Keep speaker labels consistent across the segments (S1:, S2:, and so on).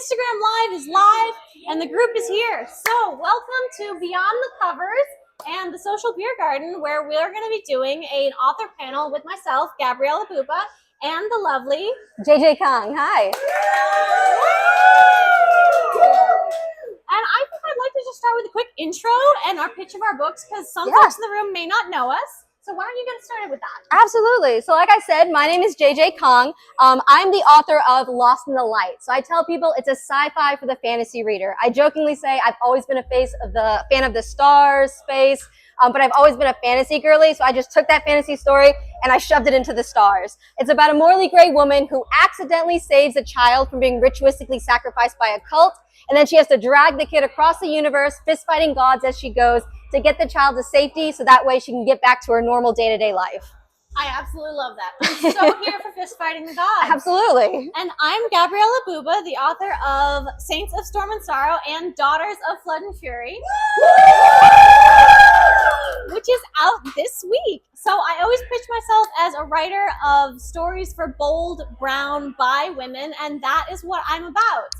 S1: Instagram Live is live, and the group is here. So welcome to Beyond the Covers and the Social Beer Garden, where we're going to be doing an author panel with myself, Gabriella Buba, and the lovely
S2: Kang. Hi.
S1: And I think I'd like to just start with a quick intro and our pitch of our books, because some folks in the room may not know us. So why don't you get started with that?
S2: Absolutely. So like I said, my name is Kang. I'm the author of Lost in the Light. So I tell people it's a sci-fi for the fantasy reader. I jokingly say I've always been a fan of the stars, space, but I've always been a fantasy girly. So I just took that fantasy story and I shoved it into the stars. It's about a morally gray woman who accidentally saves a child from being ritualistically sacrificed by a cult. And then she has to drag the kid across the universe, fist fighting gods as she goes, to get the child to safety so that way she can get back to her normal day-to-day life.
S1: I absolutely love that. I'm so here for fist fighting the gods.
S2: Absolutely.
S1: And I'm Gabriella Buba, the author of Saints of Storm and Sorrow and Daughters of Flood and Fury, which is out this week. So I always pitch myself as a writer of stories for bold, brown, bi women, and that is what I'm about.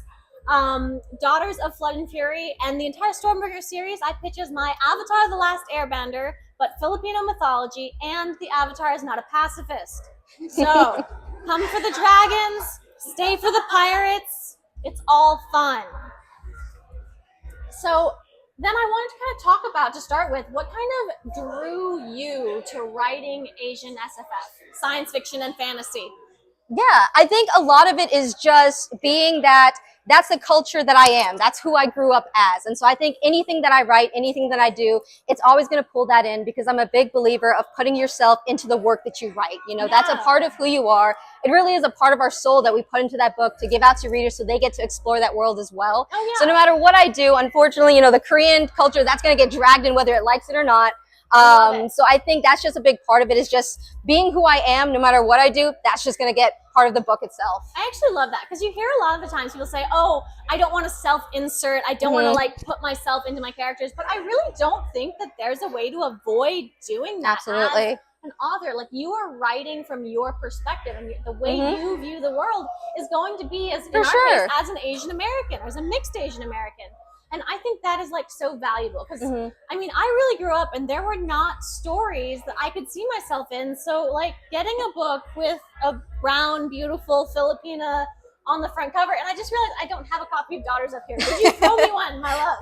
S1: Daughters of Flood and Fury and the entire Stormbringer series I pitch as my Avatar the Last Airbender, but Filipino mythology, and the Avatar is not a pacifist. So come for the dragons, stay for the pirates, it's all fun. So then I wanted to kind of talk about, to start with, what kind of drew you to writing Asian SFF, science fiction and fantasy?
S2: Yeah, I think a lot of it is just being that's the culture that I am. That's who I grew up as. And so I think anything that I write, anything that I do, it's always going to pull that in, because I'm a big believer of putting yourself into the work that you write. You know, that's a part of who you are. It really is a part of our soul that we put into that book to give out to readers so they get to explore that world as well.
S1: Oh, yeah.
S2: So no matter what I do, unfortunately, you know, the Korean culture, that's going to get dragged in whether it likes it or not. So I think that's just a big part of it, is just being who I am. No matter what I do, that's just going to get part of the book itself.
S1: I actually love that, because you hear a lot of the times people say, oh, I don't want to self-insert, I don't want to like put myself into my characters, but I really don't think that there's a way to avoid doing that.
S2: Absolutely.
S1: As an author, like, you are writing from your perspective, and the way you view the world is going to be, as in our case, as an Asian American or as a mixed Asian American. And I think that is like so valuable, because I mean, I really grew up and there were not stories that I could see myself in. So like getting a book with a brown, beautiful Filipina on the front cover, and I just realized I don't have a copy of Daughters up here. Could you throw me one, my love?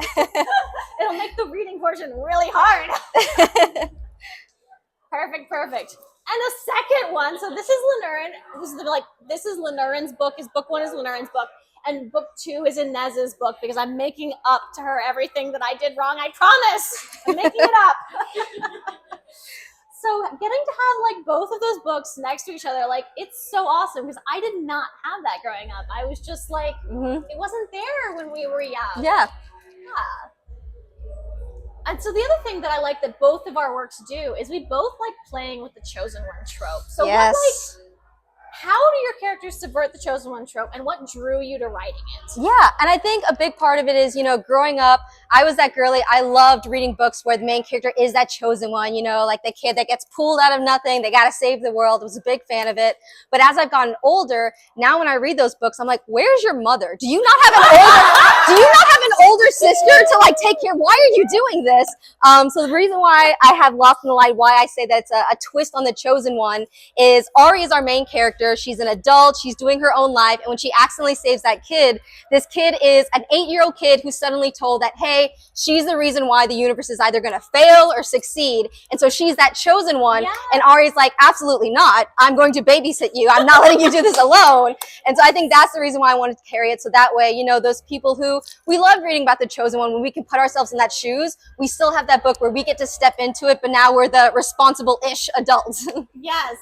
S1: It'll make the reading portion really hard. Perfect. And a second one. So this is Lenurin. This is Lenurin's book. Book one is Lenurin's book. And book two is Inez's book, because I'm making up to her everything that I did wrong. I promise. I'm making it up. So getting to have like both of those books next to each other, like, it's so awesome, because I did not have that growing up. I was just like, it wasn't there when we were young.
S2: Yeah.
S1: And so the other thing that I like that both of our works do is we both like playing with the chosen one trope. So how do your characters subvert the chosen one trope, and what drew you to writing it?
S2: Yeah, and I think a big part of it is, you know, growing up, I was that girly. I loved reading books where the main character is that chosen one, you know, like the kid that gets pulled out of nothing. They got to save the world. I was a big fan of it. But as I've gotten older, now when I read those books, I'm like, where's your mother? Do you not have an older sister to like take care? Why are you doing this? So the reason why I have Lost in the Light, why I say that it's a twist on the chosen one, is Ari is our main character. She's an adult. She's doing her own life. And when she accidentally saves that kid, this kid is an 8-year-old kid who's suddenly told that, hey, she's the reason why the universe is either going to fail or succeed. And so she's that chosen one.
S1: Yes.
S2: And Ari's like, absolutely not. I'm going to babysit you. I'm not letting you do this alone. And so I think that's the reason why I wanted to carry it. So that way, you know, those people who we love reading about the chosen one, when we can put ourselves in that shoes, we still have that book where we get to step into it, but now we're the responsible-ish adults.
S1: Yes.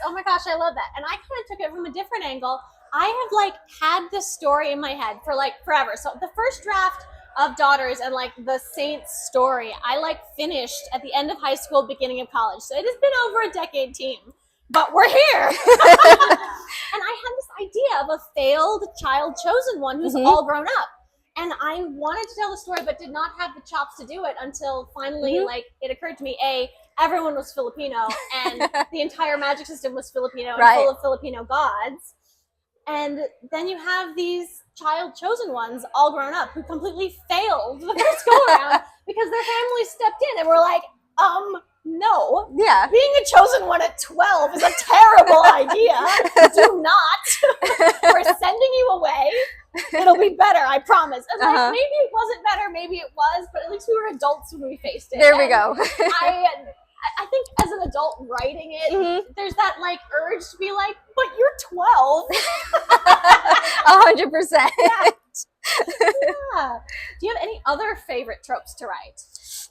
S1: Oh my gosh, I love that. And I kind of took it from a different angle. I have like had this story in my head for like forever. So the first draft of Daughters and like the Saints story, I like finished at the end of high school, beginning of college. So it has been over a decade, team, but we're here. And I had this idea of a failed child chosen one who's all grown up. And I wanted to tell the story, but did not have the chops to do it until finally, like, it occurred to me, everyone was Filipino, and the entire magic system was Filipino and full of Filipino gods. And then you have these child chosen ones all grown up who completely failed the first go around because their family stepped in and were like, no.
S2: Yeah.
S1: Being a chosen one at 12 is a terrible idea. Do not. We're sending you away. It'll be better, I promise. And like, maybe it wasn't better, maybe it was, but at least we were adults when we faced it.
S2: There we go.
S1: I think as an adult writing it, there's that like urge to be like, but you're 12.
S2: 100%.
S1: Yeah. Do you have any other favorite tropes to write?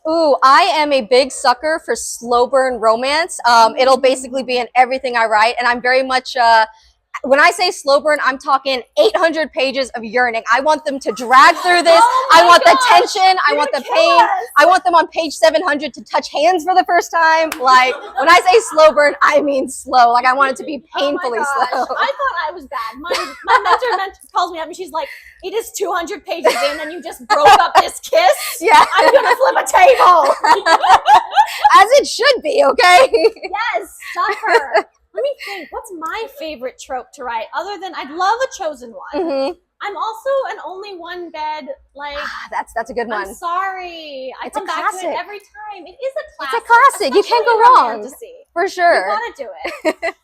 S2: Ooh, I am a big sucker for slow burn romance. It'll basically be in everything I write, and I'm very much when I say slow burn, I'm talking 800 pages of yearning. I want them to drag through this. I want the tension. I want the pain. I want them on page 700 to touch hands for the first time. Like, when I say slow burn, I mean slow. Like, I want it to be painfully slow.
S1: I thought I was bad. My mentor calls me up and she's like, it is 200 pages in and you just broke up this kiss?
S2: Yeah.
S1: I'm going to flip a table.
S2: As it should be, okay?
S1: Yes, suffer. Let me think. What's my favorite trope to write? Other than I'd love a chosen one. I'm also an only one bed. Like
S2: that's a good one.
S1: I'm sorry. I come back to it every time. It is a classic.
S2: It's a classic. You can't go wrong. For sure.
S1: You gotta do it.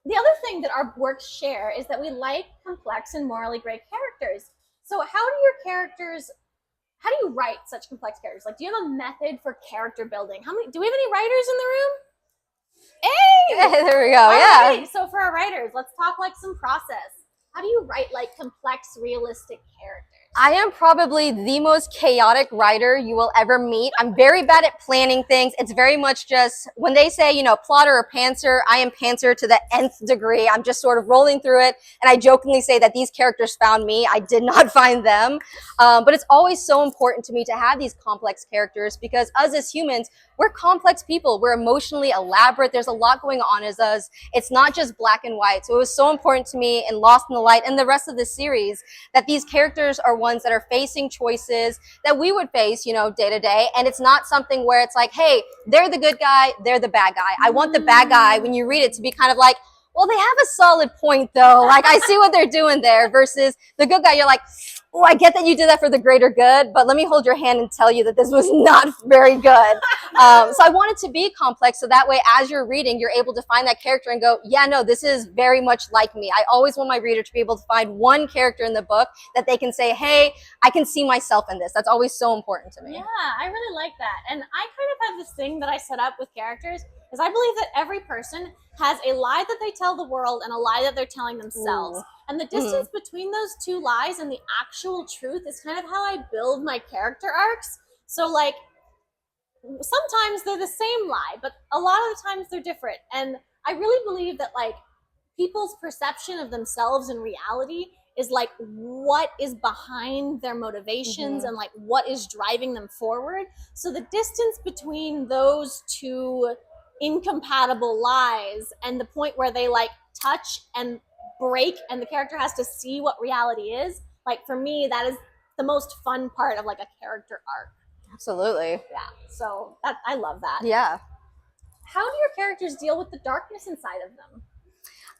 S1: The other thing that our works share is that we like complex and morally great characters. So how do you write such complex characters? Like, do you have a method for character building? Do we have any writers in the room? Hey!
S2: There we go. Yeah.
S1: Right. So for our writers, let's talk like some process. How do you write like complex, realistic characters?
S2: I am probably the most chaotic writer you will ever meet. I'm very bad at planning things. It's very much just when they say, you know, plotter or pantser, I am pantser to the nth degree. I'm just sort of rolling through it. And I jokingly say that these characters found me. I did not find them. But it's always so important to me to have these complex characters because us as humans, we're complex people. We're emotionally elaborate. There's a lot going on as us. It's not just black and white. So it was so important to me in Lost in the Light and the rest of the series that these characters are ones that are facing choices that we would face, you know, day to day. And it's not something where it's like, hey, they're the good guy, they're the bad guy. I want the bad guy, when you read it, to be kind of like, well, they have a solid point though. Like, I see what they're doing there, versus the good guy. You're like, oh, I get that you did that for the greater good, but let me hold your hand and tell you that this was not very good. So I want it to be complex, so that way as you're reading, you're able to find that character and go, yeah, no, this is very much like me. I always want my reader to be able to find one character in the book that they can say, hey, I can see myself in this. That's always so important to me.
S1: Yeah, I really like that. And I kind of have this thing that I set up with characters, is I believe that every person has a lie that they tell the world and a lie that they're telling themselves. Ooh. And the distance between those two lies and the actual truth is kind of how I build my character arcs. So like, sometimes they're the same lie, but a lot of the times they're different. And I really believe that like people's perception of themselves in reality is like what is behind their motivations and like what is driving them forward. So the distance between those two incompatible lies and the point where they like touch and break and the character has to see what reality is, like for me, that is the most fun part of like a character arc.
S2: Absolutely.
S1: Yeah. So that, I love that.
S2: Yeah.
S1: How do your characters deal with the darkness inside of them?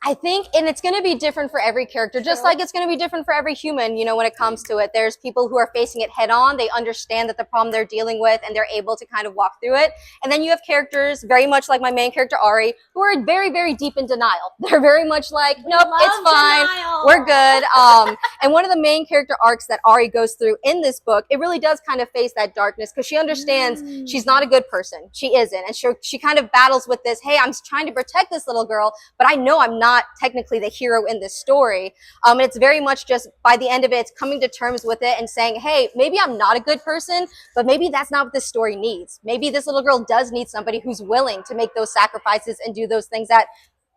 S2: I think, and it's going to be different for every character, just like it's going to be different for every human, you know, when it comes to it. There's people who are facing it head on. They understand that the problem they're dealing with and they're able to kind of walk through it. And then you have characters very much like my main character, Ari, who are very, very deep in denial. They're very much like, nope, it's fine. Denial. We're good. And one of the main character arcs that Ari goes through in this book, it really does kind of face that darkness because she understands she's not a good person. She isn't. And she kind of battles with this, hey, I'm trying to protect this little girl, but I know I'm not technically the hero in this story. And it's very much just by the end of it, it's coming to terms with it and saying, hey, maybe I'm not a good person, but maybe that's not what this story needs. Maybe this little girl does need somebody who's willing to make those sacrifices and do those things that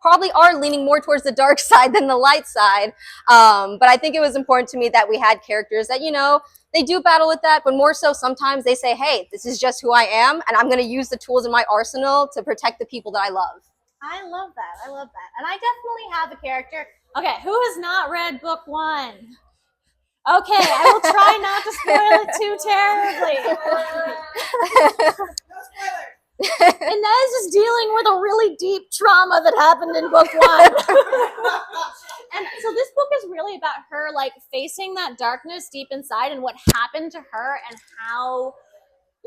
S2: probably are leaning more towards the dark side than the light side. But I think it was important to me that we had characters that, you know, they do battle with that, but more so sometimes they say, hey, this is just who I am, and I'm going to use the tools in my arsenal to protect the people that I love.
S1: I love that. I love that. And I definitely have a character. Okay, who has not read book 1? Okay, I will try not to spoil it too terribly.
S3: No spoilers.
S1: Inez is dealing with a really deep trauma that happened in book 1. And so this book is really about her like facing that darkness deep inside and what happened to her and how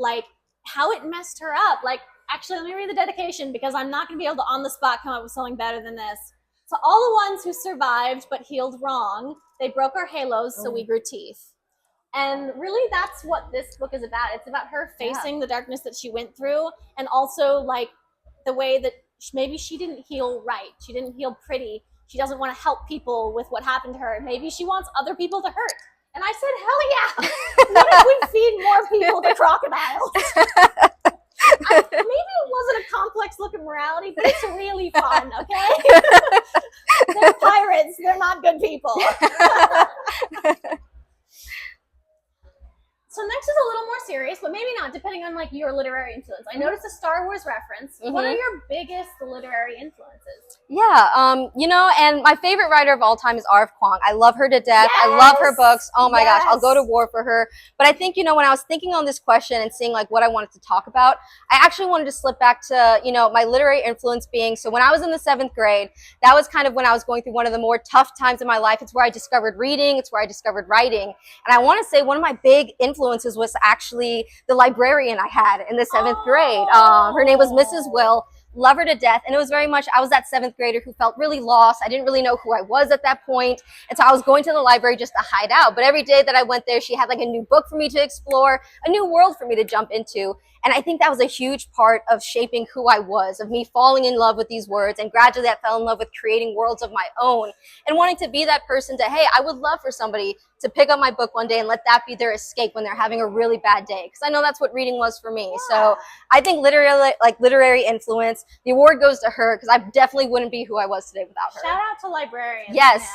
S1: it messed her up. Like, actually, let me read the dedication because I'm not going to be able to on the spot come up with something better than this. So all the ones who survived but healed wrong, they broke our halos so we grew teeth. And really that's what this book is about. It's about her facing the darkness that she went through, and also like the way that maybe she didn't heal right. She didn't heal pretty. She doesn't want to help people with what happened to her. Maybe she wants other people to hurt. And I said, hell yeah. What if we feed more people to crocodiles? Maybe it wasn't a complex look at morality, but it's really fun, okay? They're pirates. They're not good people. So next is a little more serious, but maybe not, depending on like your literary influence. I noticed a Star Wars reference. What are your biggest literary influences?
S2: Yeah, you know, and my favorite writer of all time is R.F. Kuang. I love her to death.
S1: Yes!
S2: I love her books. Oh my gosh, I'll go to war for her. But I think, you know, when I was thinking on this question and seeing like what I wanted to talk about, I actually wanted to slip back to, you know, my literary influence being, so when I was in the 7th grade, that was kind of when I was going through one of the more tough times in my life. It's where I discovered reading. It's where I discovered writing. And I want to say one of my big influences was actually the librarian I had in the 7th grade. Her name was Mrs. Will. Love her to death. And it was very much, I was that 7th grader who felt really lost. I didn't really know who I was at that point. And so I was going to the library just to hide out. But every day that I went there, she had like a new book for me to explore, a new world for me to jump into. And I think that was a huge part of shaping who I was, of me falling in love with these words. And gradually I fell in love with creating worlds of my own and wanting to be that person to, hey, I would love for somebody to pick up my book one day and let that be their escape when they're having a really bad day. Because I know that's what reading was for me. So I think literary influence, the award goes to her because I definitely wouldn't be who I was today without her.
S1: Shout out to librarians.
S2: Yes,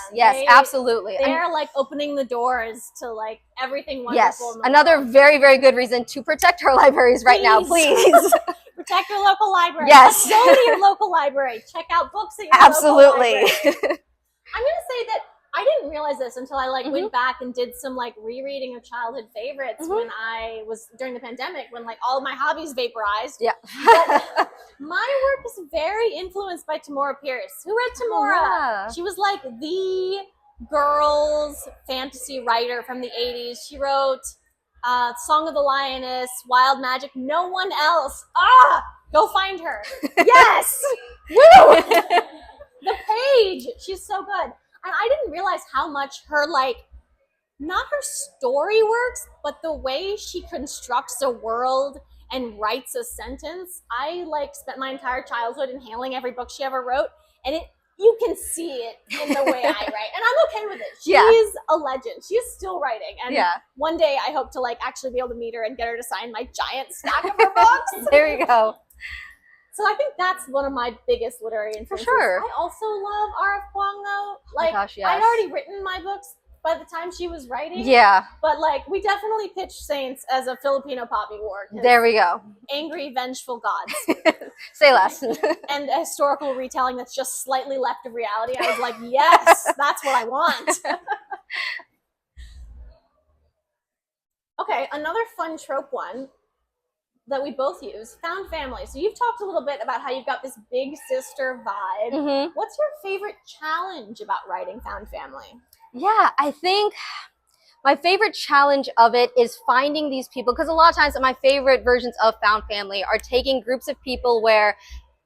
S2: absolutely.
S1: They're like opening the doors to like everything wonderful.
S2: Yes,
S1: in the
S2: another
S1: world.
S2: very, very good reason to protect our libraries right now, please.
S1: Protect your local library.
S2: Yes.
S1: Go to your local library. Check out books at your
S2: Absolutely.
S1: local library. I'm going to say that I didn't realize this until I like went back and did some like rereading of childhood favorites when I was during the pandemic, when like all of my hobbies vaporized.
S2: Yeah.
S1: But my work is very influenced by Tamora Pierce. Who read Tamora?
S2: Yeah.
S1: She was like the girls fantasy writer from the 80s. She wrote Song of the Lioness, Wild Magic. No one else. Go find her. Yes. Woo! The Page. She's so good. And I didn't realize how much her, like, not her story works, but the way she constructs a world and writes a sentence. I, like, spent my entire childhood inhaling every book she ever wrote, and you can see it in the way I write. And I'm okay with it. She's a legend. She is still writing. And one day I hope to, like, actually be able to meet her and get her to sign my giant stack of her books.
S2: There you go.
S1: So I think that's one of my biggest literary influences.
S2: For sure.
S1: I also love R.F. Kuang though. Like,
S2: gosh, yes.
S1: I'd already written my books by the time she was writing.
S2: Yeah.
S1: But like, we definitely pitched Saints as a Filipino poppy war.
S2: There we go.
S1: Angry, vengeful gods.
S2: Say less.
S1: And a historical retelling that's just slightly left of reality. I was like, yes, that's what I want. Okay, another fun trope one that we both use, found family. So you've talked a little bit about how you've got this big sister vibe. What's your favorite challenge about writing found family?
S2: Yeah, I think my favorite challenge of it is finding these people, because a lot of times my favorite versions of found family are taking groups of people where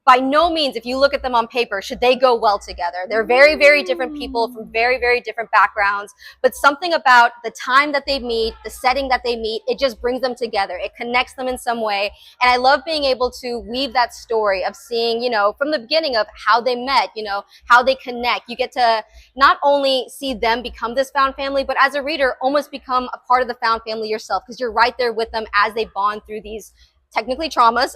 S2: by no means, if you look at them on paper, should they go well together. They're very, very different people from very, very different backgrounds, but something about the time that they meet, the setting that they meet, it just brings them together. It connects them in some way. And I love being able to weave that story of seeing, you know, from the beginning of how they met, you know, how they connect. You get to not only see them become this found family, but as a reader, almost become a part of the found family yourself, because you're right there with them as they bond through these technically traumas,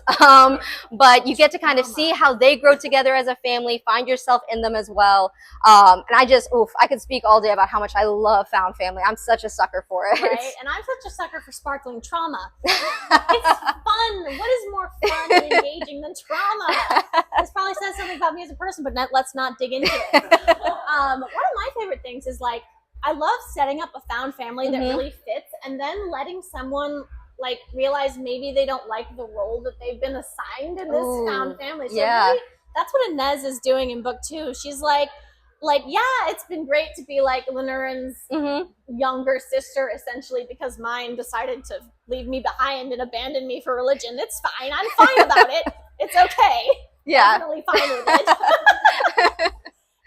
S2: but you get to kind of see how they grow together as a family, find yourself in them as well. And I just, I could speak all day about how much I love found family. I'm such a sucker for it.
S1: Right, and I'm such a sucker for sparkling trauma. It's fun. What is more fun and engaging than trauma? This probably says something about me as a person, but let's not dig into it. One of my favorite things is like, I love setting up a found family that really fits, and then letting someone like realize maybe they don't like the role that they've been assigned in this found family. So really, that's what Inez is doing in book 2. She's like, yeah, it's been great to be like Lenurin's younger sister, essentially, because mine decided to leave me behind and abandon me for religion. It's fine. I'm fine about it. It's okay.
S2: Yeah.
S1: Definitely fine with it.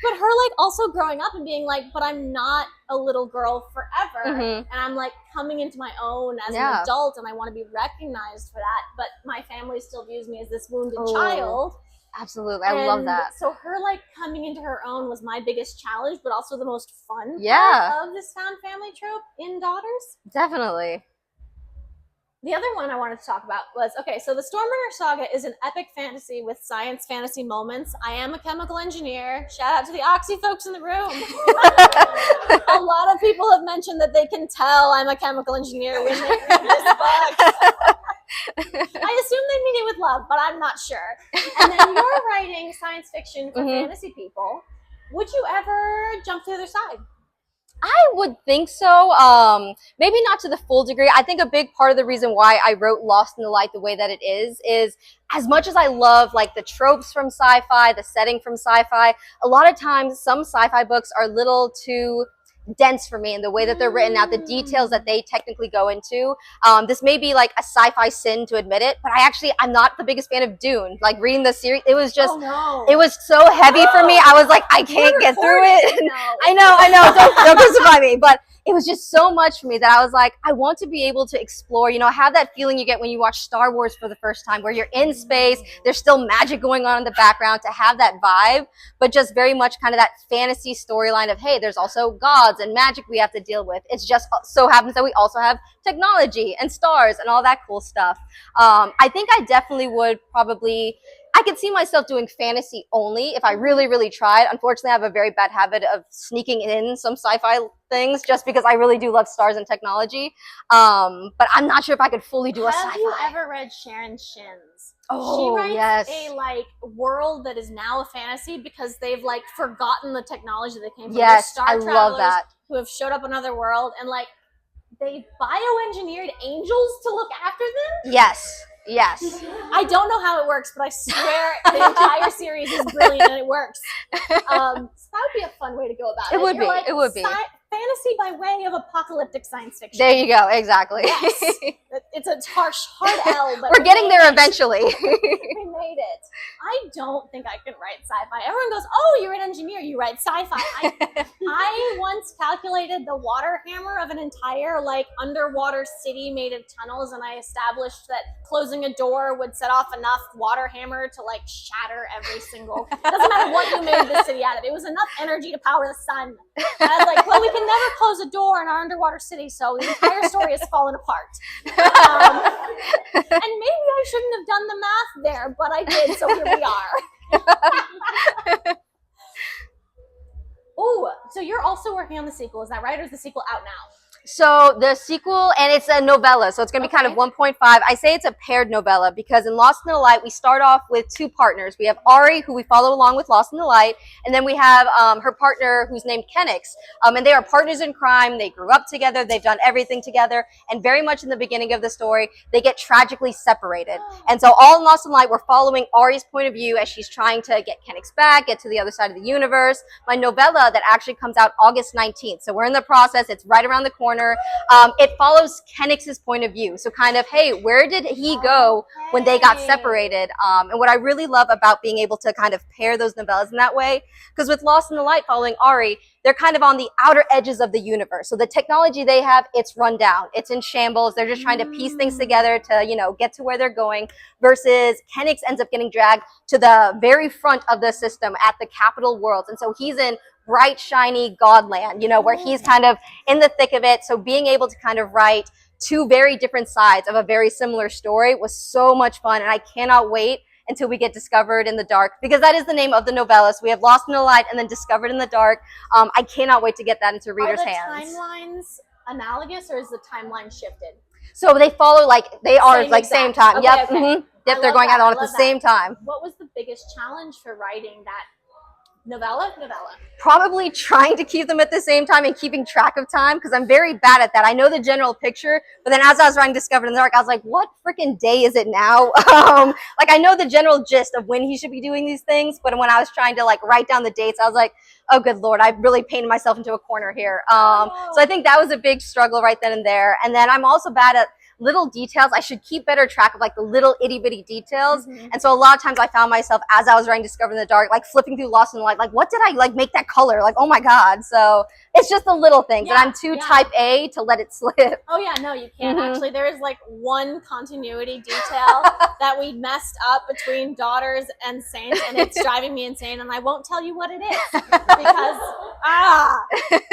S1: But her like also growing up and being like, but I'm not a little girl forever. And I'm like coming into my own as an adult, and I want to be recognized for that. But my family still views me as this wounded child.
S2: Absolutely. I love that.
S1: So her like coming into her own was my biggest challenge, but also the most fun part of this found family trope in Daughters.
S2: Definitely.
S1: The other one I wanted to talk about was, okay, so the Stormbringer Saga is an epic fantasy with science fantasy moments. I am a chemical engineer. Shout out to the Oxy folks in the room. A lot of people have mentioned that they can tell I'm a chemical engineer when they read this book. I assume they mean it with love, but I'm not sure. And then you're writing science fiction for fantasy people. Would you ever jump to the other side?
S2: I would think so. Maybe not to the full degree. I think a big part of the reason why I wrote Lost in the Light the way that it is as much as I love like the tropes from sci-fi, the setting from sci-fi, a lot of times some sci-fi books are a little too dense for me in the way that they're written out, the details that they technically go into. This may be like a sci-fi sin to admit it, but I'm not the biggest fan of Dune. Like reading the series, it was just, it was so heavy for me. I was like, I can't get through it. I know, don't crucify me, but it was just so much for me that I was like, I want to be able to explore, have that feeling you get when you watch Star Wars for the first time, where you're in space, there's still magic going on in the background, to have that vibe, but just very much kind of that fantasy storyline of, hey, there's also gods and magic we have to deal with. It's just so happens that we also have technology and stars and all that cool stuff. I think I definitely would I could see myself doing fantasy only if I really, really tried. Unfortunately, I have a very bad habit of sneaking in some sci-fi things just because I really do love stars and technology. But I'm not sure if I could fully do a sci-fi.
S1: Have you ever read Sharon Shin's?
S2: Oh,
S1: she writes a like world that is now a fantasy because they've like forgotten the technology that came from.
S2: Yes,
S1: Star
S2: I love that.
S1: Who have showed up in another world, and like they bioengineered angels to look after them.
S2: Yes.
S1: I don't know how it works, but I swear the entire series is brilliant and it works. So that would be a fun way to go about it.
S2: It would be.
S1: Fantasy by way of apocalyptic science fiction.
S2: There you go. Exactly.
S1: Yes. It's a hard L, but
S2: we're getting there eventually.
S1: We made it. I don't think I can write sci-fi. Everyone goes, "Oh, you're an engineer. You write sci-fi." I once calculated the water hammer of an entire like underwater city made of tunnels, and I established that closing a door would set off enough water hammer to like shatter every single. Doesn't matter what you made the city out of. It was enough energy to power the sun. And I was like, well, we can never close a door in our underwater city, so the entire story has fallen apart. And maybe I shouldn't have done the math there, but I did, so here we are. Oh, so you're also working on the sequel, is that right? Or is the sequel out now?
S2: So the sequel, and it's a novella, so it's going to be kind of 1.5. I say it's a paired novella because in Lost in the Light, we start off with two partners. We have Ari, who we follow along with Lost in the Light, and then we have her partner, who's named Kenix. And they are partners in crime. They grew up together. They've done everything together. And very much in the beginning of the story, they get tragically separated. And so all in Lost in the Light, we're following Ari's point of view as she's trying to get Kenix back, get to the other side of the universe. My novella that actually comes out August 19th. So we're in the process. It's right around the corner. It follows Kenix's point of view. So kind of, hey, where did he go when they got separated? And what I really love about being able to kind of pair those novellas in that way, because with Lost in the Light following Ari, they're kind of on the outer edges of the universe. So the technology they have, it's run down. It's in shambles. They're just trying to piece things together to, get to where they're going, versus Kenix ends up getting dragged to the very front of the system at the capital worlds. And so he's in bright, shiny Godland, where he's kind of in the thick of it. So being able to kind of write two very different sides of a very similar story was so much fun. And I cannot wait until we get Discovered in the Dark, because that is the name of the novella. So we have Lost in the Light and then Discovered in the Dark. I cannot wait to get that into readers' hands.
S1: Are the timelines analogous, or is the timeline shifted?
S2: So they follow, they are same time.
S1: Okay,
S2: yep.
S1: okay.
S2: Yep, they're going out on at the same time.
S1: What was the biggest challenge for writing that Novella?
S2: Probably trying to keep them at the same time and keeping track of time, because I'm very bad at that. I know the general picture, but then as I was writing Discovered in the Dark, I was like, what freaking day is it now? Like, I know the general gist of when he should be doing these things, but when I was trying to like write down the dates, I was like, oh good Lord, I really painted myself into a corner here. So I think that was a big struggle right then and there. And then I'm also bad at little details. I should keep better track of like the little itty bitty details. And so a lot of times I found myself as I was writing Discovered in the Dark, like flipping through Lost in the Light, like what did I like make that color? Like, oh my God. So it's just the little things, and I'm too type A to let it slip.
S1: Oh yeah, no, you can't. Actually, there is like one continuity detail that we messed up between Daughters and Saints, and it's driving me insane, and I won't tell you what it is because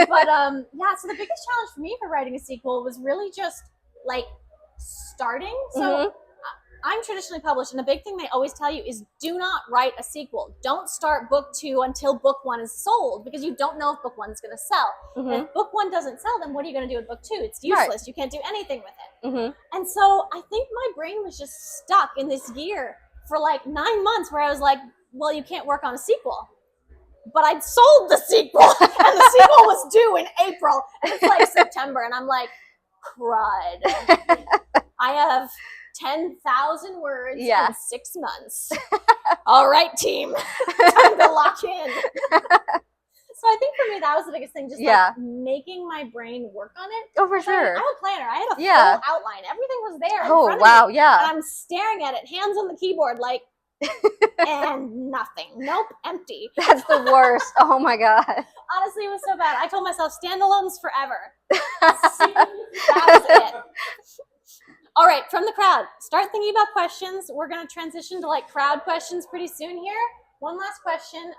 S1: but yeah, so the biggest challenge for me for writing a sequel was really just like starting. So I'm traditionally published, and the big thing they always tell you is do not write a sequel. Don't start book 2 until book 1 is sold, because you don't know if book 1 is going to sell. And if book 1 doesn't sell, then what are you going to do with book 2? It's useless. Right. You can't do anything with it. And so I think my brain was just stuck in this year for like 9 months where I was like, well, you can't work on a sequel. But I'd sold the sequel, and the sequel was due in April, and it's like September, and I'm like, crud. I have 10,000 words in 6 months. All right, team. Time to lock in. So I think for me, that was the biggest thing, just like making my brain work on it.
S2: Oh, for sure.
S1: I'm a planner. I had a full outline. Everything was there.
S2: Oh, wow, yeah.
S1: And I'm staring at it, hands on the keyboard, like, and nothing. Nope, empty.
S2: That's the worst. Oh my God.
S1: Honestly, it was so bad. I told myself, standalones forever. That was it. All right, from the crowd, start thinking about questions. We're going to transition to like crowd questions pretty soon here. One last question.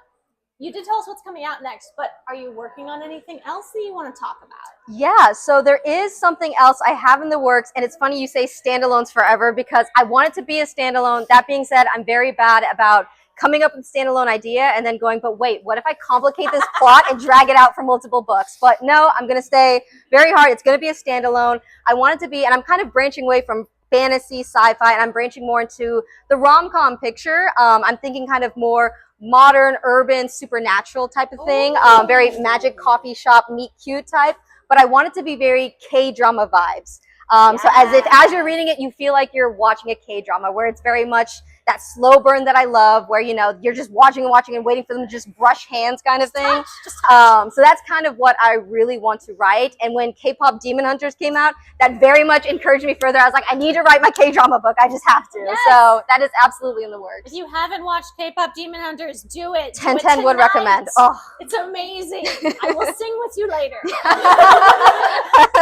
S1: You did tell us what's coming out next, but are you working on anything else that you want to talk about?
S2: Yeah, so there is something else I have in the works, and it's funny you say standalones forever, because I want it to be a standalone. That being said, I'm very bad about coming up with a standalone idea and then going, but wait, what if I complicate this plot and drag it out for multiple books? But no, I'm going to stay very hard. It's going to be a standalone. I want it to be, and I'm kind of branching away from fantasy, sci-fi, and I'm branching more into the rom-com picture. I'm thinking kind of more modern, urban, supernatural type of thing. Very magic coffee shop, meet cute type. But I want it to be very K-drama vibes. So as you're reading it, you feel like you're watching a K-drama, where it's very much that slow burn that I love, where, you know, you're just watching and waiting for them to just brush hands kind of thing. So that's kind of what I really want to write. And when K-pop Demon Hunters came out, that very much encouraged me further. I was like, I need to write my K-drama book. I just have to. Yes. So that is absolutely in the works.
S1: If you haven't watched K-pop Demon Hunters, do it.
S2: 10/10 would recommend. Oh,
S1: it's amazing. I will sing with you later.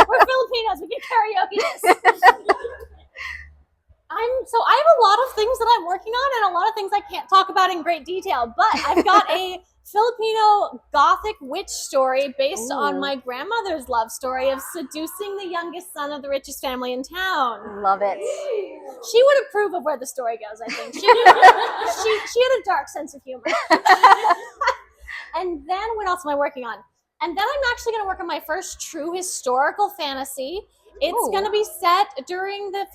S1: We're Filipinos. We can karaoke this. I have a lot of things that I'm working on, and a lot of things I can't talk about in great detail, but I've got a Filipino gothic witch story based on my grandmother's love story of seducing the youngest son of the richest family in town.
S2: Love it.
S1: She would approve of where the story goes, I think. She had a dark sense of humor. And then what else am I working on? And then I'm actually going to work on my first true historical fantasy. It's going to be set during the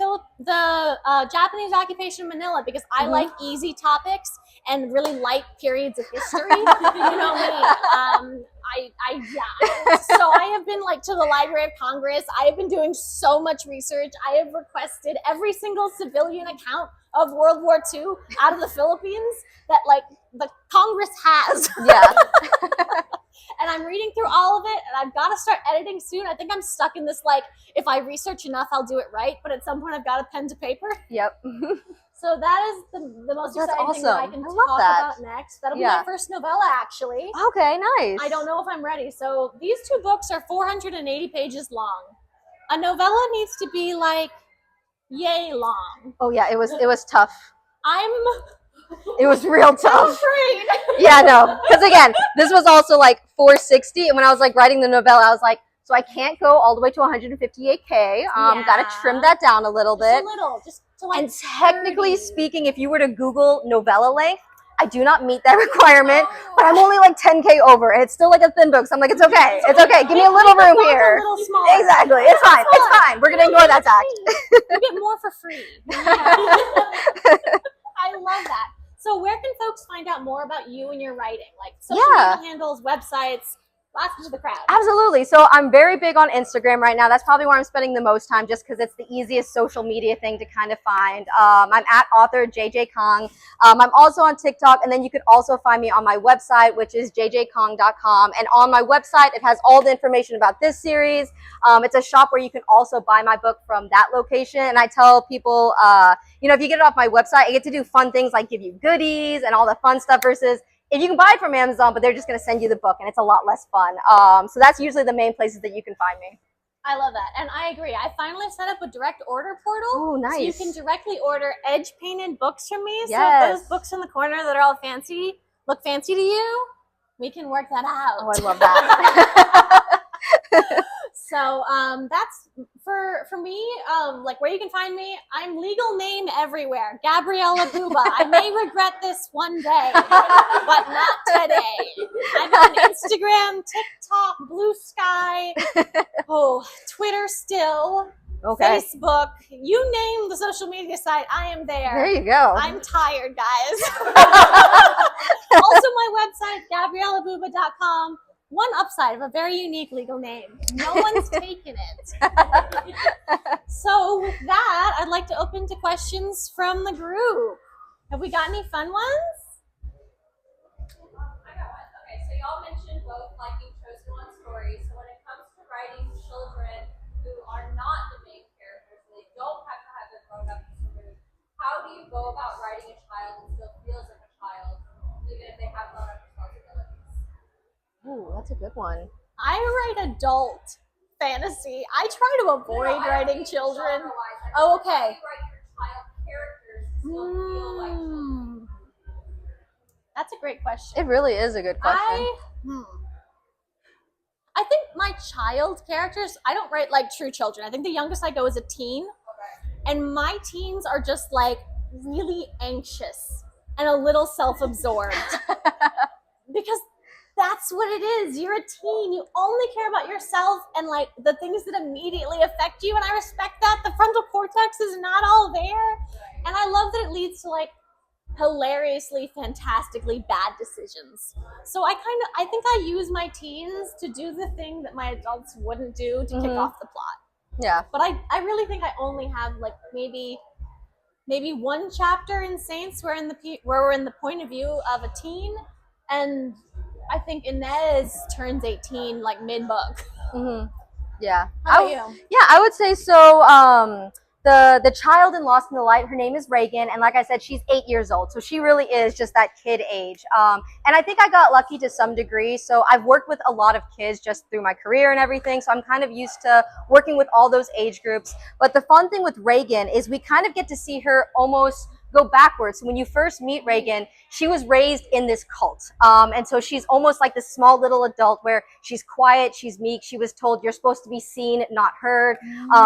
S1: Japanese occupation of Manila, because I like easy topics and really light periods of history. You know me. So I have been like to the Library of Congress. I have been doing so much research. I have requested every single civilian account of World War II out of the Philippines that like the Congress has.
S2: Yeah.
S1: And I'm reading through all of it, and I've got to start editing soon. I think I'm stuck in this, like, if I research enough, I'll do it right. But at some point, I've got a pen to paper.
S2: Yep.
S1: So that is the most exciting thing that I can talk about next. That'll be my first novella, actually.
S2: Okay, nice.
S1: I don't know if I'm ready. So these 2 books are 480 pages long. A novella needs to be, like, yay long.
S2: Oh, yeah, it was tough.
S1: It
S2: was real tough.
S1: I'm afraid.
S2: Yeah, no. Because again, this was also like 460. And when I was like writing the novella, I was like, so I can't go all the way to 158K. Got to trim that down a little bit.
S1: Just a little. Just to like.
S2: And technically speaking, if you were to Google novella length, I do not meet that requirement, but I'm only like 10K over. It's still like a thin book, so I'm like, it's okay. It's okay. Give me a little room here.
S1: A little smaller.
S2: Exactly. It's fine. It's fine. We're going to ignore that fact.
S1: You get more for free. I love that. So where can folks find out more about you and your writing? Like social media handles, websites, lots to the crowd.
S2: Absolutely. So I'm very big on Instagram right now. That's probably where I'm spending the most time, just because it's the easiest social media thing to kind of find. I'm at author JJ Kang. I'm also on TikTok, and then you could also find me on my website, which is jjkang.com. And on my website, it has all the information about this series. It's a shop where you can also buy my book from that location. And I tell people, you know, if you get it off my website, I get to do fun things like give you goodies and all the fun stuff versus if you can buy it from Amazon, but they're just going to send you the book, and it's a lot less fun. So that's usually the main places that you can find me.
S1: I love that. And I agree. I finally set up a direct order portal.
S2: Oh, nice.
S1: So you can directly order edge-painted books from me.
S2: Yes.
S1: So if those books in the corner that are all fancy look fancy to you, we can work that out.
S2: Oh, I love that.
S1: So that's for me, like where you can find me. I'm legal name everywhere. Gabriella Buba. I may regret this one day, but not today. I'm on Instagram, TikTok, Blue Sky, Twitter still, Facebook. You name the social media site, I am there.
S2: There you go.
S1: I'm tired, guys. Also my website, GabriellaBuba.com. One upside of a very unique legal name. No one's taken it. So with that, I'd like to open to questions from the group. Have we got any fun ones?
S3: I got one. Okay, so y'all mentioned both liking chosen one stories. So when it comes to writing children who are not the main characters, they don't have to have their grown-up removed, how do you go about writing a child who still feels like a child, even if they have grown-up responsibilities?
S2: Ooh, that's a good one.
S1: I write adult fantasy. I try to avoid writing children. Oh, okay.
S3: How do you write your child characters to still feel like children?
S1: That's a great question.
S2: It really is a good question.
S1: I think my child characters, I don't write like true children. I think the youngest I go is a teen. Okay. And my teens are just like really anxious and a little self-absorbed. Because that's what it is. You're a teen. You only care about yourself and like the things that immediately affect you. And I respect that. The frontal cortex is not all there. And I love that it leads to like hilariously, fantastically bad decisions. So I think I use my teens to do the thing that my adults wouldn't do to kick off the plot.
S2: Yeah.
S1: But I really think I only have like maybe one chapter in Saints where we're in the point of view of a teen, and I think Inez turns 18 like mid-book.
S2: Yeah.
S1: How about you?
S2: Yeah, I would say so. The child in Lost in the Light, her name is Reagan, and like I said, she's 8 years old, so she really is just that kid age. And I think I got lucky to some degree. So I've worked with a lot of kids just through my career and everything, so I'm kind of used to working with all those age groups. But the fun thing with Reagan is we kind of get to see her almost go backwards. When you first meet Reagan, she was raised in this cult. And so she's almost like this small little adult where she's quiet, she's meek. She was told you're supposed to be seen, not heard.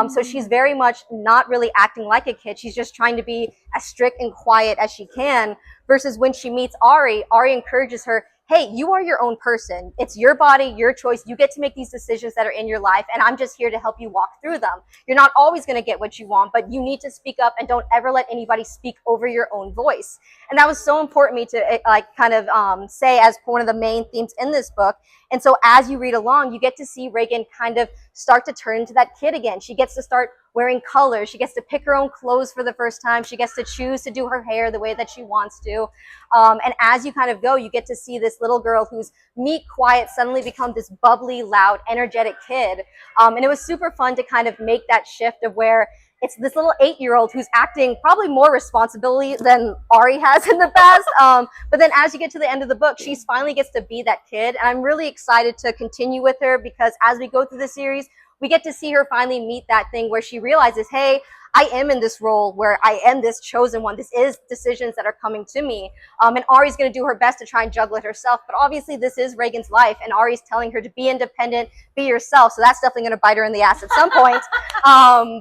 S2: So she's very much not really acting like a kid. She's just trying to be as strict and quiet as she can. Versus when she meets Ari encourages her, hey, you are your own person. It's your body, your choice. You get to make these decisions that are in your life, and I'm just here to help you walk through them. You're not always going to get what you want, but you need to speak up and don't ever let anybody speak over your own voice. And that was so important to me to say as one of the main themes in this book. And so as you read along, you get to see Reagan kind of start to turn into that kid again. She gets to start wearing colors. She gets to pick her own clothes for the first time. She gets to choose to do her hair the way that she wants to. And as you kind of go, you get to see this little girl who's meek, quiet, suddenly become this bubbly, loud, energetic kid. And it was super fun to kind of make that shift of where it's this little 8-year-old who's acting probably more responsibility than Ari has in the past. But then as you get to the end of the book, she finally gets to be that kid. And I'm really excited to continue with her because as we go through the series, we get to see her finally meet that thing where she realizes, hey, I am in this role where I am this chosen one. This is decisions that are coming to me. And Ari's going to do her best to try and juggle it herself. But obviously this is Reagan's life and Ari's telling her to be independent, be yourself. So that's definitely going to bite her in the ass at some point.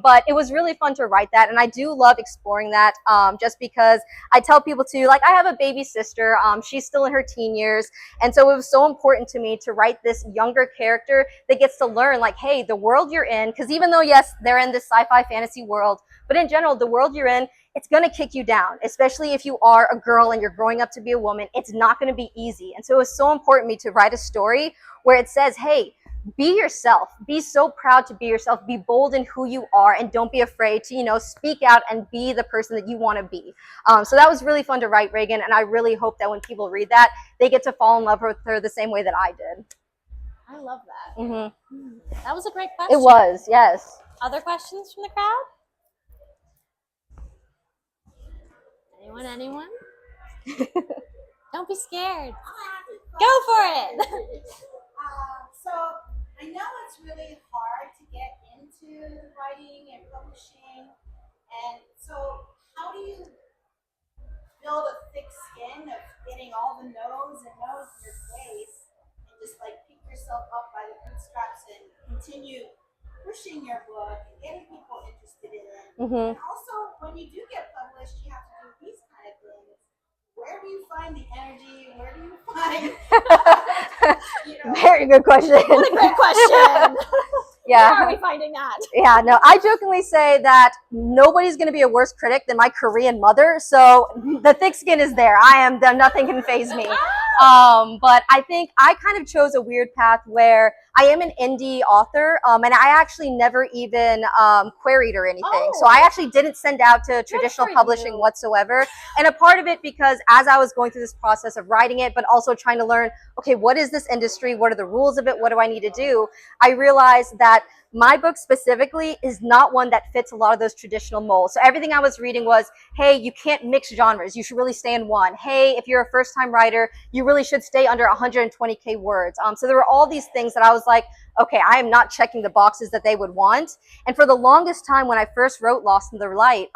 S2: But it was really fun to write that. And I do love exploring that just because I tell people to, like, I have a baby sister. She's still in her teen years. And so it was so important to me to write this younger character that gets to learn, like, hey, the world you're in, because even though, yes, they're in this sci-fi fantasy world, but in general, the world you're in, it's going to kick you down, especially if you are a girl and you're growing up to be a woman. It's not going to be easy. And so it was so important to me to write a story where it says, hey, be yourself, be so proud to be yourself, be bold in who you are, and don't be afraid to, you know, speak out and be the person that you want to be. So that was really fun to write, Reagan. And I really hope that when people read that, they get to fall in love with her the same way that I did.
S1: I love that.
S2: Mm-hmm.
S1: That was a great question.
S2: It was, yes.
S1: Other questions from the crowd? Anyone? Don't be scared. Go for it.
S4: So I know it's really hard to get into writing and publishing, and so how do you build a thick skin of getting all the no's in your face and just like pick yourself up by the bootstraps and continue pushing your book and getting people interested in it?
S2: Mm-hmm.
S4: And also, when you do get published, you have to do these kind of things. Where do you find the energy? Where do you find,
S2: Very good question.
S1: What a great question.
S2: Yeah.
S1: Where are we finding that?
S2: Yeah, no, I jokingly say that nobody's going to be a worse critic than my Korean mother. So the thick skin is there. Nothing can faze me. But I think I kind of chose a weird path where I am an indie author, and I actually never even queried or anything.
S1: Oh.
S2: So I actually didn't send out to traditional
S1: for
S2: publishing
S1: you.
S2: whatsoever. And a part of it because as I was going through this process of writing it, but also trying to learn, okay, what is this industry? What are the rules of it? What do I need to do? I realized that my book specifically is not one that fits a lot of those traditional molds. So everything I was reading was, hey, you can't mix genres. You should really stay in one. Hey, if you're a first-time writer, you really should stay under 120K words. So there were all these things that I was like, okay, I am not checking the boxes that they would want. And for the longest time when I first wrote Lost in the Light,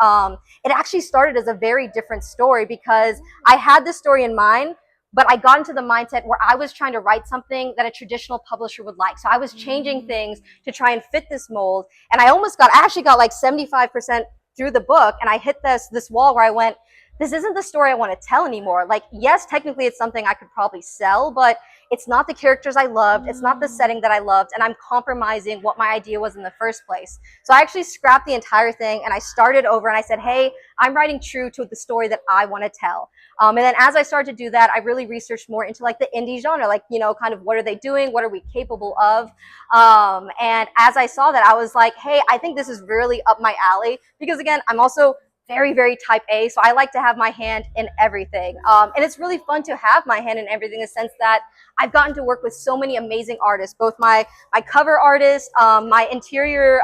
S2: it actually started as a very different story because I had this story in mind, but I got into the mindset where I was trying to write something that a traditional publisher would like. So I was changing things to try and fit this mold. And I actually got like 75% through the book. And I hit this wall where I went, this isn't the story I want to tell anymore. Like, yes, technically it's something I could probably sell, but it's not the characters I loved. It's not the setting that I loved. And I'm compromising what my idea was in the first place. So I actually scrapped the entire thing and I started over and I said, hey, I'm writing true to the story that I want to tell. And then as I started to do that, I really researched more into like the indie genre, like, you know, kind of what are they doing? What are we capable of? And as I saw that, I was like, hey, I think this is really up my alley because again, I'm also very, very type A. So I like to have my hand in everything. And it's really fun to have my hand in everything in the sense that I've gotten to work with so many amazing artists, both my cover artist, my interior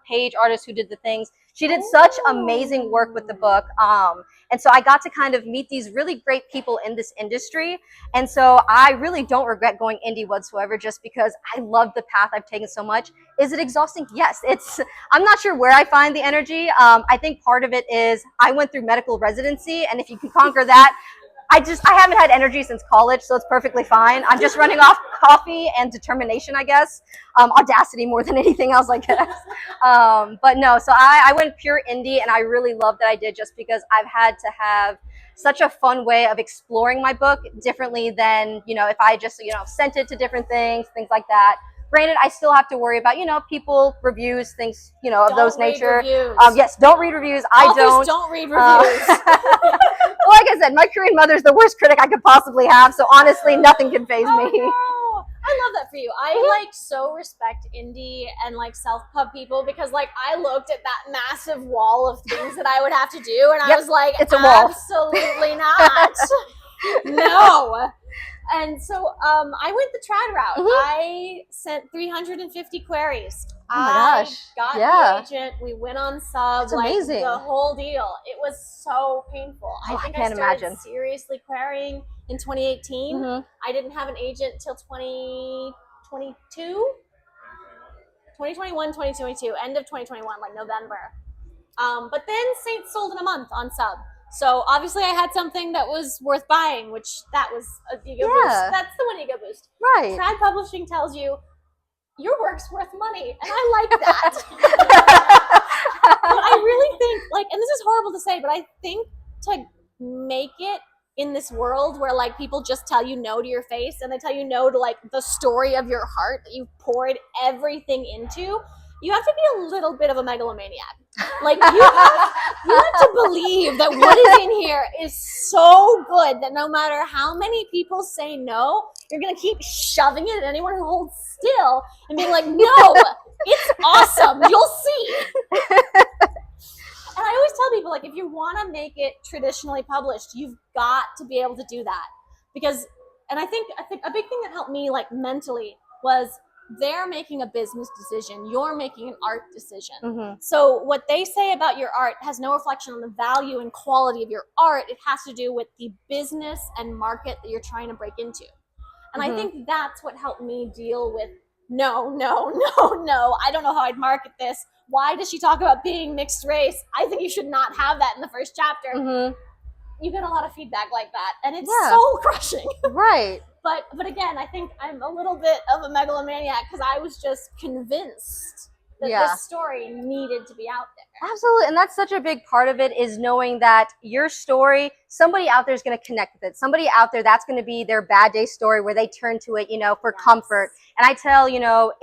S2: page artist who did the things. She did such amazing work with the book. And so I got to kind of meet these really great people in this industry. And so I really don't regret going indie whatsoever just because I love the path I've taken so much. Is it exhausting? Yes. I'm not sure where I find the energy. I think part of it is I went through medical residency, and if you can conquer that, I haven't had energy since college, so it's perfectly fine. I'm just running off coffee and determination, I guess. Audacity more than anything else, I guess. But no, so I went pure indie, and I really love that I did just because I've had to have such a fun way of exploring my book differently than, you know, if I just, you know, sent it to different things like that. Granted, I still have to worry about, you know, people, reviews, things, you know, of those nature.
S1: Reviews.
S2: Yes, don't read reviews.
S1: Authors don't read reviews.
S2: Well, like I said, my Korean mother's the worst critic I could possibly have. So honestly, nothing can faze me.
S1: No. I love that for you. I like so respect indie and like self-pub people because like I looked at that massive wall of things that I would have to do and I was like,
S2: it's a wall.
S1: Absolutely not. No. And so I went the trad route. I sent 350 queries.
S2: Oh my gosh.
S1: I got the agent. We went on sub.
S2: It's
S1: like
S2: amazing.
S1: the whole deal. It was so painful.
S2: Oh,
S1: I think
S2: I can't
S1: I started
S2: imagine.
S1: seriously querying in 2018. I didn't have an agent till 2022. 2021, 2022, end of 2021, like November. But then Saints sold in a month on sub. So obviously I had something that was worth buying, which that was a ego boost. That's the one ego boost.
S2: Right.
S1: Trad publishing tells you your work's worth money, and I like that. But I really think, like, and this is horrible to say, but I think to make it in this world where like people just tell you no to your face and they tell you no to like the story of your heart that you've poured everything into, you have to be a little bit of a megalomaniac. Like you have to believe that what is in here is so good that no matter how many people say no, you're gonna keep shoving it at anyone who holds still and being like, no, it's awesome. You'll see. And I always tell people, like, if you want to make it traditionally published, you've got to be able to do that. Because, and I think a big thing that helped me, like, mentally was they're making a business decision. You're making an art decision.
S2: Mm-hmm.
S1: So what they say about your art has no reflection on the value and quality of your art. It has to do with the business and market that you're trying to break into. And I think that's what helped me deal with no, I don't know how I'd market this. Why does she talk about being mixed race? I think you should not have that in the first chapter.
S2: Mm-hmm.
S1: You get a lot of feedback like that, and it's
S2: Yeah.
S1: soul crushing.
S2: Right.
S1: But again, I think I'm a little bit of a megalomaniac because I was just convinced that this story needed to be out there.
S2: Absolutely. And that's such a big part of it, is knowing that your story, somebody out there is going to connect with it. Somebody out there, that's going to be their bad day story where they turn to it, for comfort. And I tell,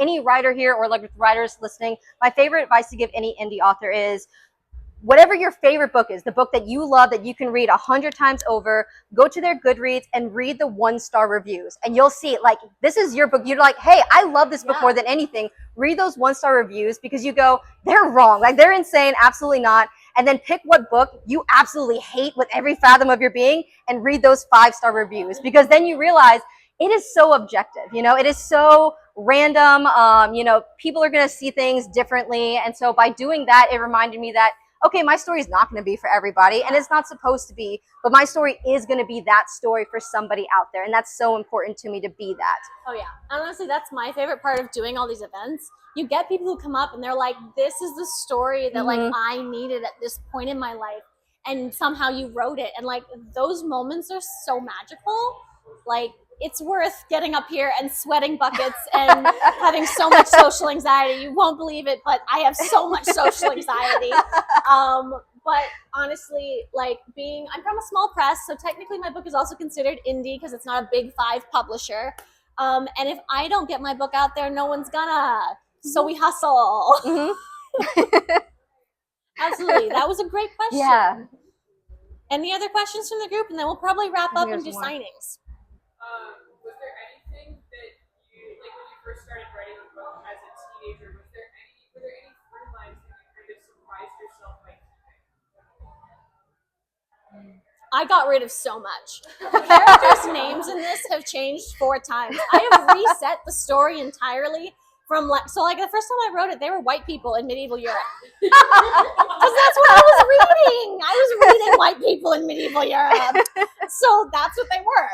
S2: any writer here or like writers listening, my favorite advice to give any indie author is, whatever your favorite book is, the book that you love that you can read 100 times over, go to their Goodreads and read the 1-star reviews. And you'll see, like, this is your book. You're like, hey, I love this book more than anything. Read those 1-star reviews because you go, they're wrong. Like, they're insane. Absolutely not. And then pick what book you absolutely hate with every fathom of your being and read those 5-star reviews, because then you realize it is so objective. It is so random. People are going to see things differently. And so by doing that, it reminded me that, okay, my story is not going to be for everybody, and it's not supposed to be, but my story is going to be that story for somebody out there, and that's so important to me to be that.
S1: Oh yeah, and honestly, that's my favorite part of doing all these events. You get people who come up and they're like, this is the story that like I needed at this point in my life, and somehow you wrote it, and like those moments are so magical. Like, it's worth getting up here and sweating buckets and having so much social anxiety. You won't believe it, but I have so much social anxiety. But honestly, like, I'm from a small press, so technically my book is also considered indie because it's not a big 5 publisher. And if I don't get my book out there, no one's gonna. So we hustle. Absolutely. That was a great question.
S2: Yeah.
S1: Any other questions from the group? And then we'll probably wrap up and do signings.
S3: Was there anything that you, like when you first started writing a book as a teenager, were there any through lines that you kind of surprised yourself by keeping?
S1: I got rid of so much. The characters' names in this have changed 4 times. I have reset the story entirely from the first time I wrote it, they were white people in medieval Europe. Because that's what I was reading. I was reading white people in medieval Europe. So that's what they were.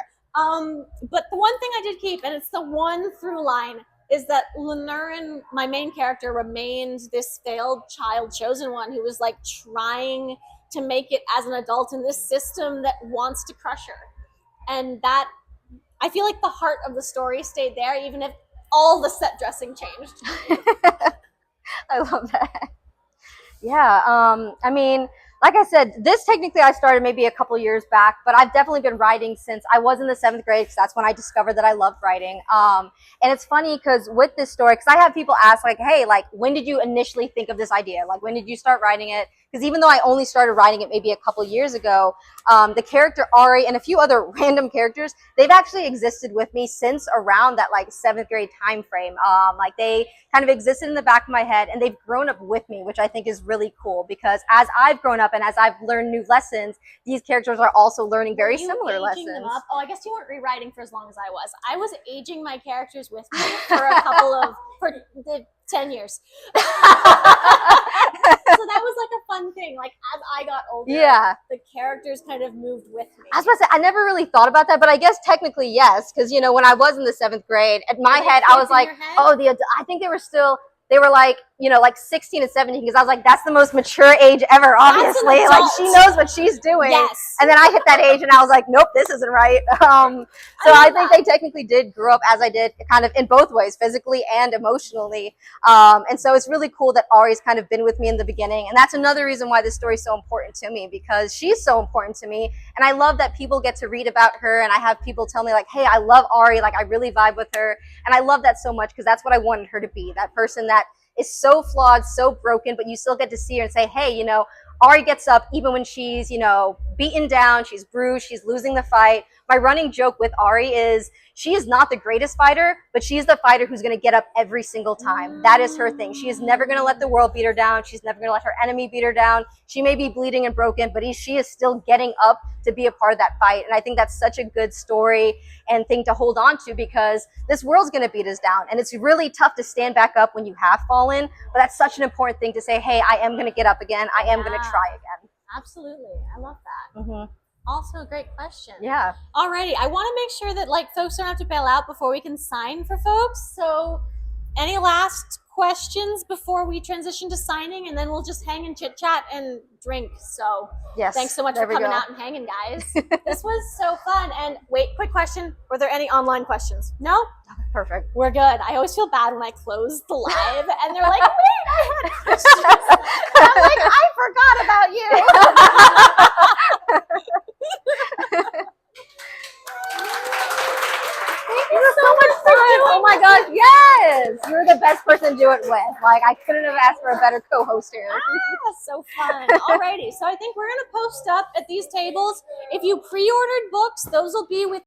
S1: But the one thing I did keep, and it's the one through line, is that Lenurin, my main character, remained this failed child chosen one who was like trying to make it as an adult in this system that wants to crush her. And that, I feel like the heart of the story stayed there, even if all the set dressing changed.
S2: I love that. Yeah. I mean, like I said, this technically I started maybe a couple years back, but I've definitely been writing since I was in the 7th grade, because that's when I discovered that I loved writing. And it's funny because with this story, because I have people ask like, hey, like, when did you initially think of this idea? Like, when did you start writing it? Because even though I only started writing it maybe a couple years ago, the character Ari and a few other random characters, they've actually existed with me since around that like 7th grade time frame. Like, they kind of existed in the back of my head, and they've grown up with me, which I think is really cool, because as I've grown up and as I've learned new lessons, these characters are also learning very similar lessons.
S1: Them up? Oh, I guess you weren't rewriting for as long as I was. I was aging my characters with me for the 10 years. So that was like a fun thing. Like, as I got older, the characters kind of moved with me.
S2: I was about to say, I never really thought about that, but I guess technically yes, because when I was in the 7th grade, at my head, I was like, oh, I think they were like, like 16 and 17, because I was like, that's the most mature age ever, obviously. Like, she knows what she's doing.
S1: Yes.
S2: And then I hit that age and I was like, nope, this isn't right. So I think they technically did grow up as I did, kind of in both ways, physically and emotionally. And so it's really cool that Ari's kind of been with me in the beginning. And that's another reason why this story is so important to me, because she's so important to me. And I love that people get to read about her, and I have people tell me like, hey, I love Ari. Like, I really vibe with her. And I love that so much, because that's what I wanted her to be, that person that is so flawed, so broken, but you still get to see her and say, hey, you know, Ari gets up even when she's, you know, beaten down, she's bruised, she's losing the fight. My running joke with Ari is she is not the greatest fighter, but she's the fighter who's going to get up every single time. That is her thing. She is never going to let the world beat her down. She's never going to let her enemy beat her down. She may be bleeding and broken, but she is still getting up to be a part of that fight. And I think that's such a good story and thing to hold on to, because this world's going to beat us down. And it's really tough to stand back up when you have fallen. But that's such an important thing to say, hey, I am going to get up again. I am going to try again.
S1: Absolutely. I love that.
S2: Mm-hmm.
S1: Also a great question.
S2: Yeah.
S1: Alrighty, I want to make sure that like folks don't have to bail out before we can sign for folks. So any last questions before we transition to signing, and then we'll just hang and chit chat and drink. So
S2: yes,
S1: thanks so much for coming out and hanging, guys. This was so fun. And wait, quick question. Were there any online questions? No?
S2: Perfect.
S1: We're good. I always feel bad when I close the live and they're like, wait, I had questions. And I'm like, I forgot about you. Thank you so much for doing
S2: Oh my gosh, yes! You're the best person to do it with. Like, I couldn't have asked for a better co-host here.
S1: So fun. Alrighty, so I think we're gonna post up at these tables. If you pre-ordered books, those will be with